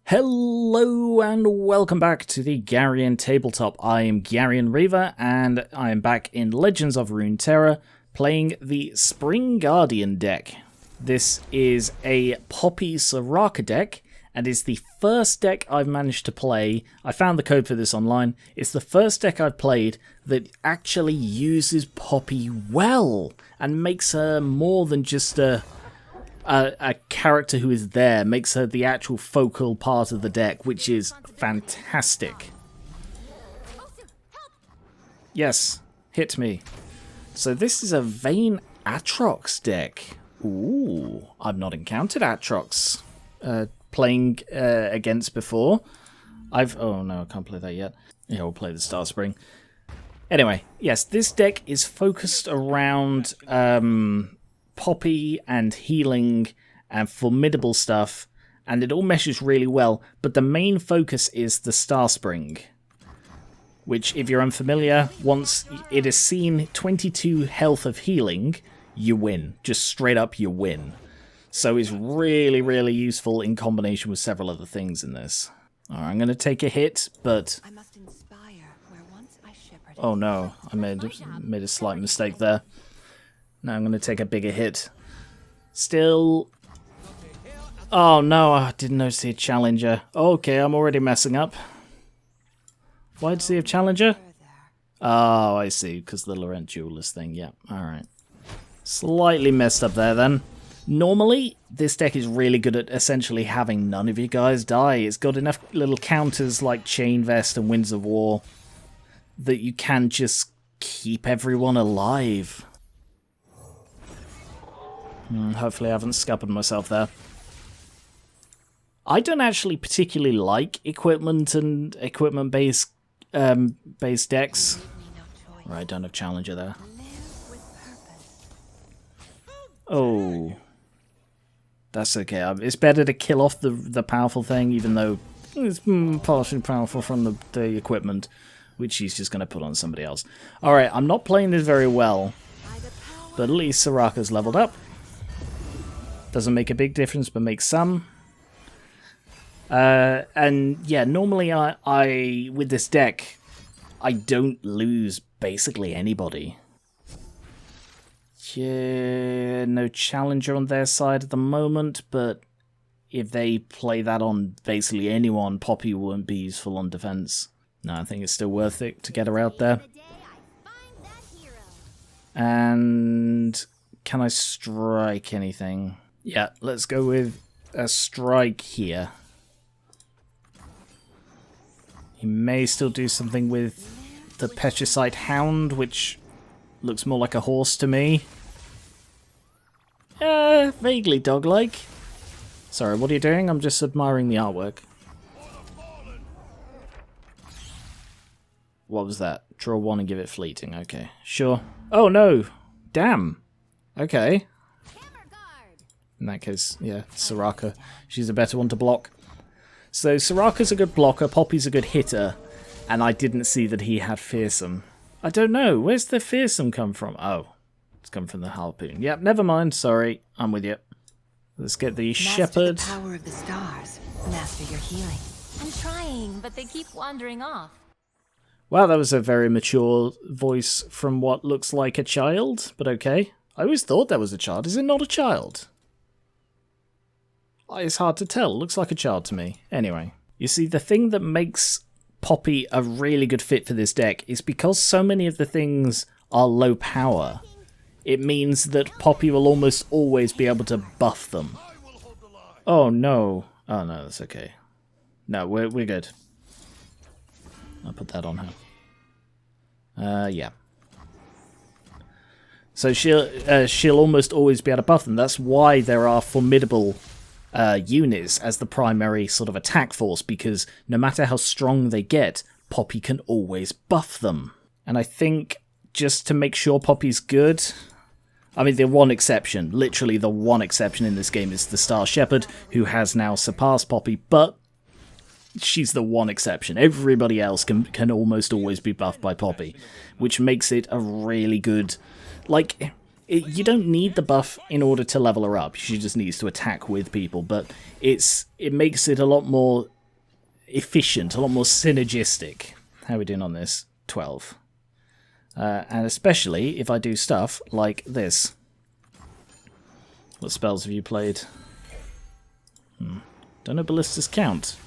Hello and welcome back to the Garion Tabletop. I am Garion Reaver and I am back in Legends of Runeterra playing the Spring Guardian deck. This is a Poppy Soraka deck and is the first deck I've managed to play. I found the code for this online. It's the first deck I've played that actually uses Poppy well and makes her more than just a character who is there, makes her the actual focal part of the deck, which is fantastic. Yes, hit me. So this is a Vayne Atrox deck. Ooh, I've not encountered Atrox playing against before. Oh no, I can't play that yet. Yeah, we'll play the Star Spring. Anyway, yes, this deck is focused around Poppy and healing and formidable stuff, and it all meshes really well, but the main focus is the Star Spring, which, if you're unfamiliar, once it is seen 22 health of healing, you win. Just straight up, you win. So it's really, really useful in combination with several other things in this. Alright, I'm going to take a hit, but... Oh no, I made a slight mistake there. Now I'm going to take a bigger hit. Still... Oh no, I didn't notice he had Challenger. Okay, I'm already messing up. Why does he have Challenger? Oh, I see, because the Laurent Jewelers thing. Yeah, alright. Slightly messed up there then. Normally, this deck is really good at essentially having none of you guys die. It's got enough little counters like Chain Vest and Winds of War that you can just keep everyone alive. Hopefully I haven't scuppered myself there. I don't actually particularly like equipment and equipment-based based decks. Right, don't have Challenger there. Oh. That's okay. It's better to kill off the powerful thing, even though it's partially powerful from the equipment, which he's just going to put on somebody else. Alright, I'm not playing this very well, but at least Soraka's leveled up. Doesn't make a big difference, but makes some. And yeah, normally I with this deck, I don't lose basically anybody. Yeah, no Challenger on their side at the moment, but if they play that on basically anyone, Poppy won't be useful on defense. No, I think it's still worth it to get her out there. And can I strike anything? Yeah, let's go with a strike here. He may still do something with the Petricite Hound, which looks more like a horse to me. Vaguely dog-like. Sorry, what are you doing? I'm just admiring the artwork. What was that? Draw one and give it fleeting. Okay, sure. Oh no! Damn! Okay. In that case, yeah, Soraka. She's a better one to block. So Soraka's a good blocker, Poppy's a good hitter, and I didn't see that he had Fearsome. I don't know, where's the Fearsome come from? Oh, it's come from the Harpoon. Yep, never mind, sorry, I'm with you. Let's get the Shepherd. Master the power of the stars. Master your healing. I'm trying, but they keep wandering off. Wow, that was a very mature voice from what looks like a child, but okay. I always thought that was a child. Is it not a child? It's hard to tell. Looks like a child to me. Anyway, you see, the thing that makes Poppy a really good fit for this deck is because so many of the things are low power. It means that Poppy will almost always be able to buff them. Oh no. Oh no, that's okay. No, we're good. I'll put that on her. Yeah. So she'll almost always be able to buff them. That's why there are formidable units as the primary sort of attack force, because no matter how strong they get, Poppy can always buff them. And I think just to make sure Poppy's good, I mean, the one exception, literally the one exception in this game is the Star Shepherd, who has now surpassed Poppy, but she's the one exception. Everybody else can almost always be buffed by Poppy, which makes it a really good... Like, you don't need the buff in order to level her up. She just needs to attack with people, but it makes it a lot more efficient, a lot more synergistic. How are we doing on this? 12. And especially if I do stuff like this. What spells have you played? Don't know ballistas count.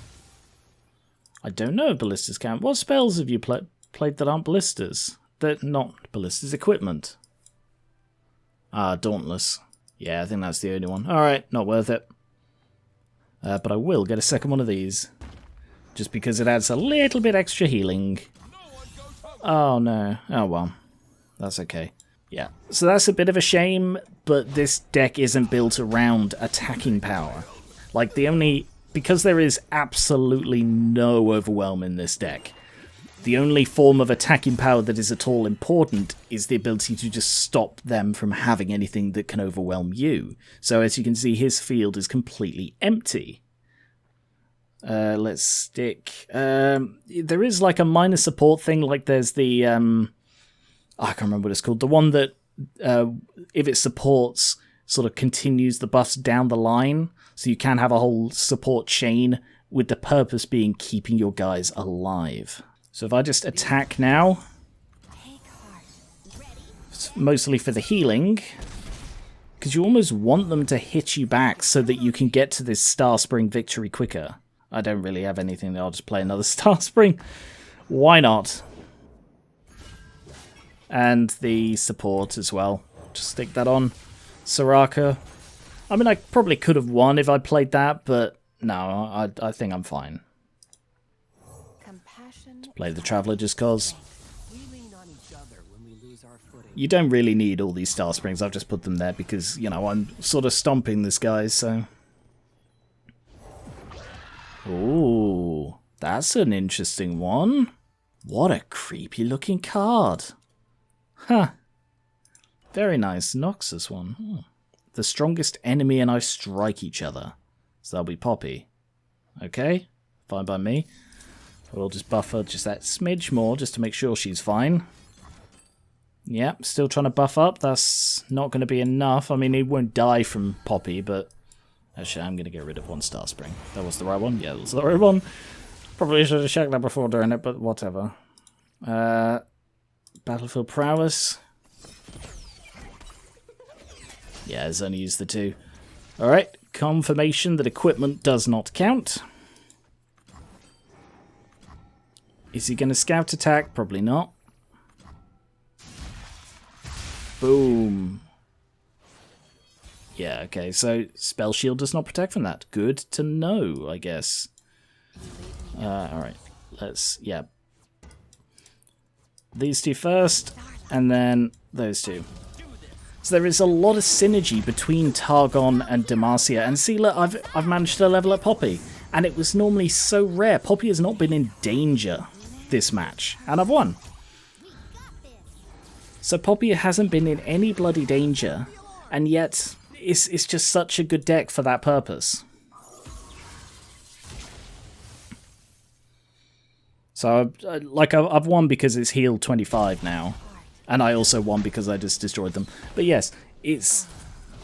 I don't know if ballistas count. What spells have you played that aren't ballistas? That not ballistas, equipment. Ah, Dauntless. Yeah, I think that's the only one. Alright, not worth it. But I will get a second one of these. Just because it adds a little bit extra healing. Oh no. Oh well. That's okay. Yeah. So that's a bit of a shame, but this deck isn't built around attacking power. Like, because there is absolutely no overwhelm in this deck, the only form of attacking power that is at all important is the ability to just stop them from having anything that can overwhelm you. So as you can see, his field is completely empty. Let's stick... there is like a minor support thing, like there's the... I can't remember what it's called. The one that, if it supports, sort of continues the buffs down the line. So you can have a whole support chain with the purpose being keeping your guys alive. So if I just attack now, it's mostly for the healing, because you almost want them to hit you back so that you can get to this Star Spring victory quicker. I don't really have anything, I'll just play another Star Spring. Why not? And the support as well. Just stick that on. Soraka. I mean, I probably could have won if I played that, but no, I think I'm fine. Just play the Traveller just cause. You don't really need all these Star Springs, I've just put them there because, you know, I'm sort of stomping this guy, so... Ooh, that's an interesting one. What a creepy looking card. Huh. Very nice. Noxus one. The strongest enemy and I strike each other. So that'll be Poppy. Okay. Fine by me. We'll just buff her just that smidge more just to make sure she's fine. Yep, still trying to buff up. That's not going to be enough. I mean, he won't die from Poppy, but... Actually, I'm going to get rid of one Star Spring. That was the right one? Yeah, that was the right one. Probably should have checked that before doing it, but whatever. Battlefield Prowess. Yeah, it's only used the 2. Alright, confirmation that equipment does not count. Is he going to scout attack? Probably not. Boom. Yeah, okay, so Spell Shield does not protect from that. Good to know, I guess. Alright, yeah. These two first, and then those two. So there is a lot of synergy between Targon and Demacia. And see, look, I've managed to level up Poppy. And it was normally so rare. Poppy has not been in danger this match. And I've won. So Poppy hasn't been in any bloody danger. And yet, it's just such a good deck for that purpose. So, I've won because it's healed 25 now. And I also won because I just destroyed them. But yes, it's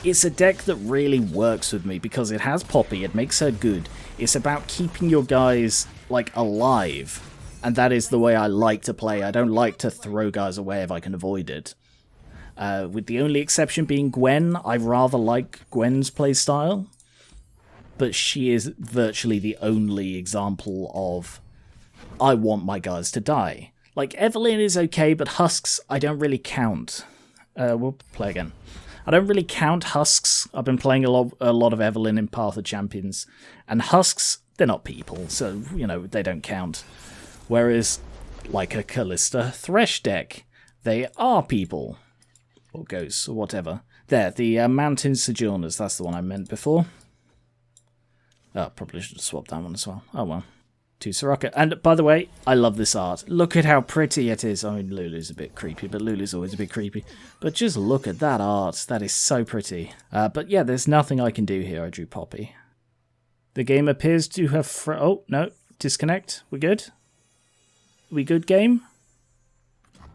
a deck that really works with me because it has Poppy, it makes her good. It's about keeping your guys, like, alive. And that is the way I like to play. I don't like to throw guys away if I can avoid it. With the only exception being Gwen, I rather like Gwen's playstyle. But she is virtually the only example of, I want my guys to die. Like, Evelyn is okay, but Husks, I don't really count. We'll play again. I don't really count Husks. I've been playing a lot of Evelyn in Path of Champions. And Husks, they're not people, so, you know, they don't count. Whereas, like a Callista Thresh deck, they are people. Or ghosts, or whatever. There, the Mountain Sojourners, that's the one I meant before. Oh, probably should have swapped that one as well. Oh well. To Soraka. And by the way, I love this art. Look at how pretty it is. I mean, Lulu's a bit creepy, but Lulu's always a bit creepy. But just look at that art. That is so pretty. But yeah, there's nothing I can do here. I drew Poppy. The game appears to have... Oh, no. Disconnect. We good? We good, game?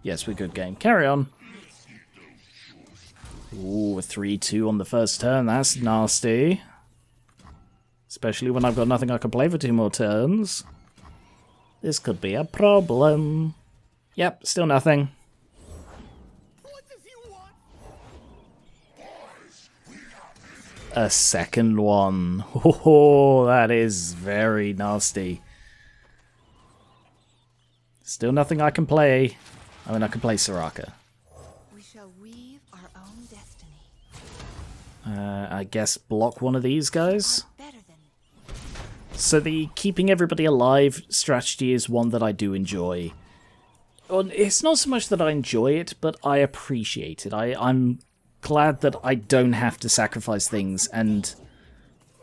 Yes, we're good, game. Carry on. Ooh, a 3-2 on the first turn. That's nasty. Especially when I've got nothing I can play for 2 more turns. This could be a problem. Yep, still nothing. A second one. Oh, that is very nasty. Still nothing I can play. I mean, I can play Soraka. We shall weave our own destiny. I guess block one of these guys. Better than So the keeping everybody alive strategy is one that I do enjoy. Well, it's not so much that I enjoy it, but I appreciate it. I'm glad that I don't have to sacrifice things, and...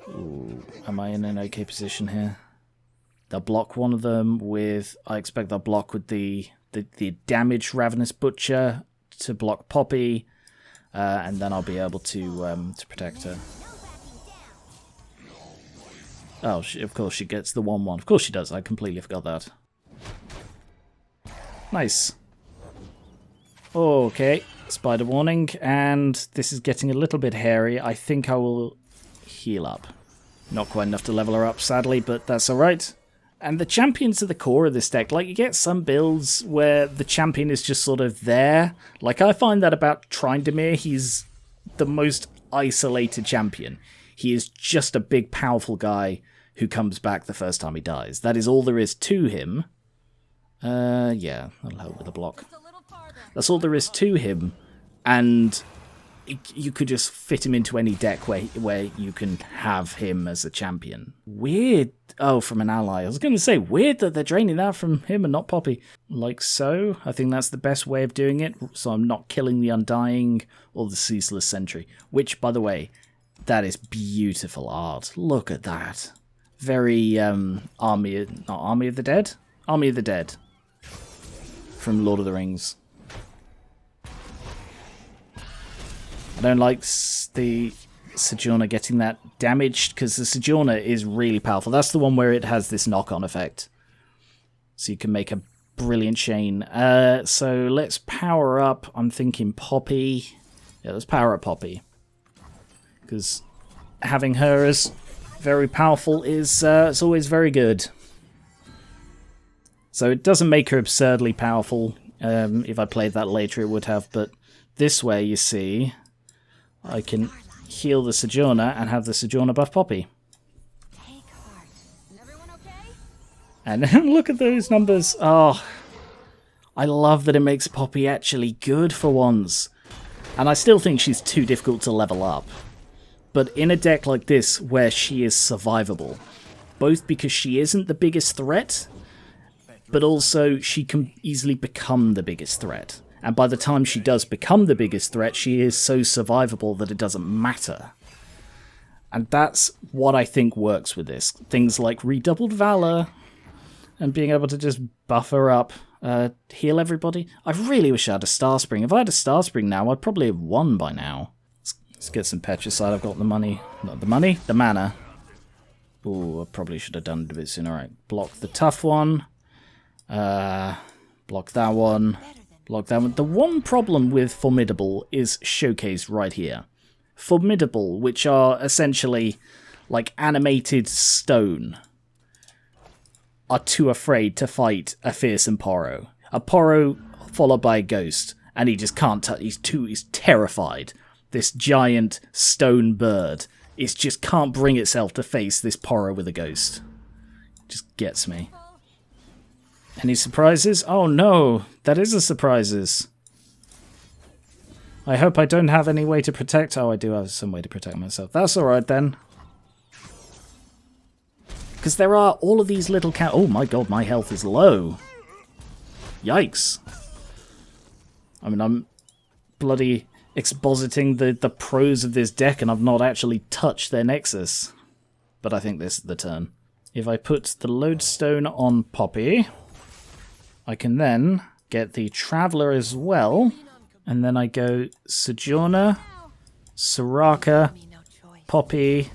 Ooh, am I in an okay position here? They'll block one of them with... I expect they'll block with the damaged Ravenous Butcher to block Poppy, and then I'll be able to protect her. Oh, of course she gets the 1-1. Of course she does, I completely forgot that. Nice. Okay, spider warning, and this is getting a little bit hairy. I think I will heal up. Not quite enough to level her up, sadly, but that's alright. And the champion's at the core of this deck. Like, you get some builds where the champion is just sort of there. Like, I find that about Tryndamere. He's the most isolated champion. He is just a big, powerful guy who comes back the first time he dies. That is all there is to him. Yeah, that'll help with the block. That's all there is to him, and you could just fit him into any deck where you can have him as a champion. Weird. Oh, from an ally. I was going to say, weird that they're draining that from him and not Poppy. Like so. I think that's the best way of doing it, so I'm not killing the Undying or the Ceaseless Sentry. Which, by the way, that is beautiful art. Look at that. Very, not Army of the Dead? Army of the Dead. From Lord of the Rings. I don't like the Sojourner getting that damaged, because the Sojourner is really powerful. That's the one where it has this knock-on effect. So you can make a brilliant chain. So let's power up, I'm thinking Poppy. Yeah, let's power up Poppy. Because having her as very powerful is it's always very good. So it doesn't make her absurdly powerful. If I played that later, it would have. But this way, you see, I can heal the Sojourner and have the Sojourner buff Poppy. And look at those numbers. Oh, I love that it makes Poppy actually good for once. And I still think she's too difficult to level up. But in a deck like this, where she is survivable, both because she isn't the biggest threat, but also she can easily become the biggest threat. And by the time she does become the biggest threat, she is so survivable that it doesn't matter. And that's what I think works with this. Things like Redoubled Valor, and being able to just buff her up, heal everybody. I really wish I had a Star Spring. If I had a Star Spring now, I'd probably have won by now. Let's get some Petricide. I've got the money. Not the money, the mana. Ooh, I probably should have done it a bit sooner. Alright, block the tough one. Block that one. Block that one. The one problem with Formidable is showcased right here. Formidable, which are essentially like animated stone, are too afraid to fight a fearsome Poro. A Poro followed by a ghost, and he just can't touch. He's terrified. This giant stone bird just can't bring itself to face this Poro with a ghost. Just gets me. Any surprises? Oh no, that is a surprises. I hope I don't have any way to protect. Oh, I do have some way to protect myself. That's alright then. Because there are all of these little oh my god, my health is low. Yikes. I mean, I'm bloody expositing the pros of this deck, and I've not actually touched their Nexus. But I think this is the turn. If I put the Lodestone on Poppy, I can then get the Traveller as well, and then I go Sojourner, Soraka, Poppy,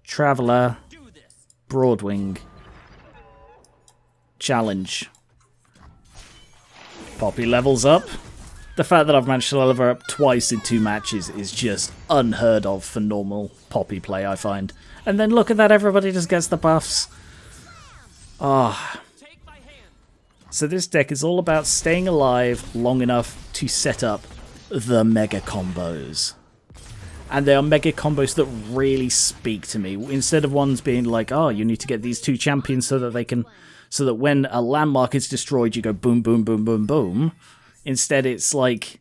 Traveller, Broadwing. Challenge. Poppy levels up. The fact that I've managed to level her up twice in 2 matches is just unheard of for normal Poppy play, I find. And then look at that, everybody just gets the buffs. Ah. Oh. So this deck is all about staying alive long enough to set up the mega combos. And they are mega combos that really speak to me. Instead of ones being like, oh, you need to get these 2 champions so that when a landmark is destroyed, you go boom, boom, boom, boom, boom. Instead, it's like,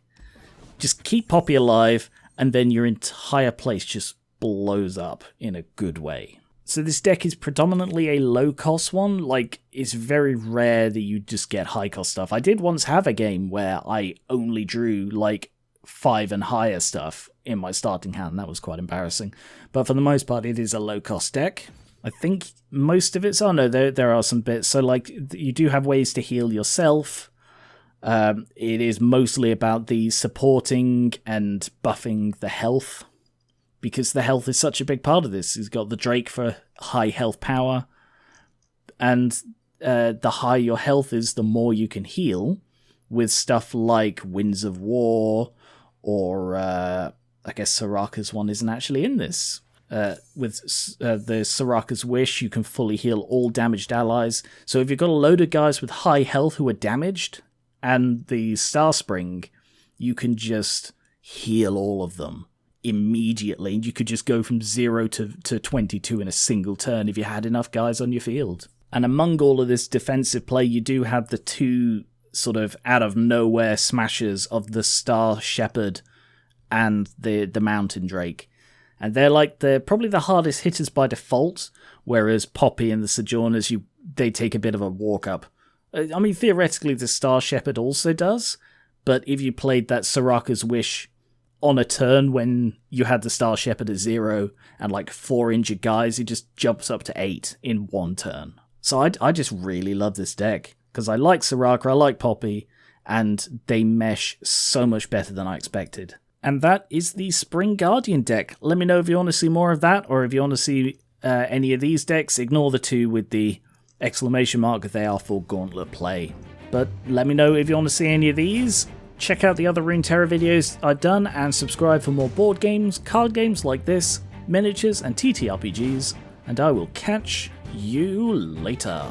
just keep Poppy alive, and then your entire place just blows up in a good way. So this deck is predominantly a low-cost one. Like, it's very rare that you just get high-cost stuff. I did once have a game where I only drew, like, 5 and higher stuff in my starting hand. That was quite embarrassing. But for the most part, it is a low-cost deck. I think most of it's... Oh, no, there are some bits. So, like, you do have ways to heal yourself. It is mostly about the supporting and buffing the health, because the health is such a big part of this. He's got the Drake for high health power, and the higher your health is, the more you can heal with stuff like Winds of War, or I guess Soraka's one isn't actually in this. With the Soraka's Wish, you can fully heal all damaged allies. So if you've got a load of guys with high health who are damaged, and the Star Spring, you can just heal all of them immediately. You could just go from 0 to 22 in a single turn if you had enough guys on your field. And among all of this defensive play, you do have the 2 sort of out of nowhere smashes of the Star Shepherd and the Mountain Drake. And they're probably the hardest hitters by default, whereas Poppy and the Sojourners, they take a bit of a walk up. I mean, theoretically, the Star Shepherd also does, but if you played that Soraka's Wish on a turn when you had the Star Shepherd at 0 and like 4 injured guys, it just jumps up to 8 in 1 turn. So I just really love this deck, because I like Soraka, I like Poppy, and they mesh so much better than I expected. And that is the Spring Guardian deck. Let me know if you want to see more of that, or if you want to see any of these decks. Ignore the 2 with the exclamation mark, they are for Gauntlet play. But let me know if you want to see any of these. Check out the other Runeterra videos I've done, and subscribe for more board games, card games like this, miniatures and TTRPGs, and I will catch you later.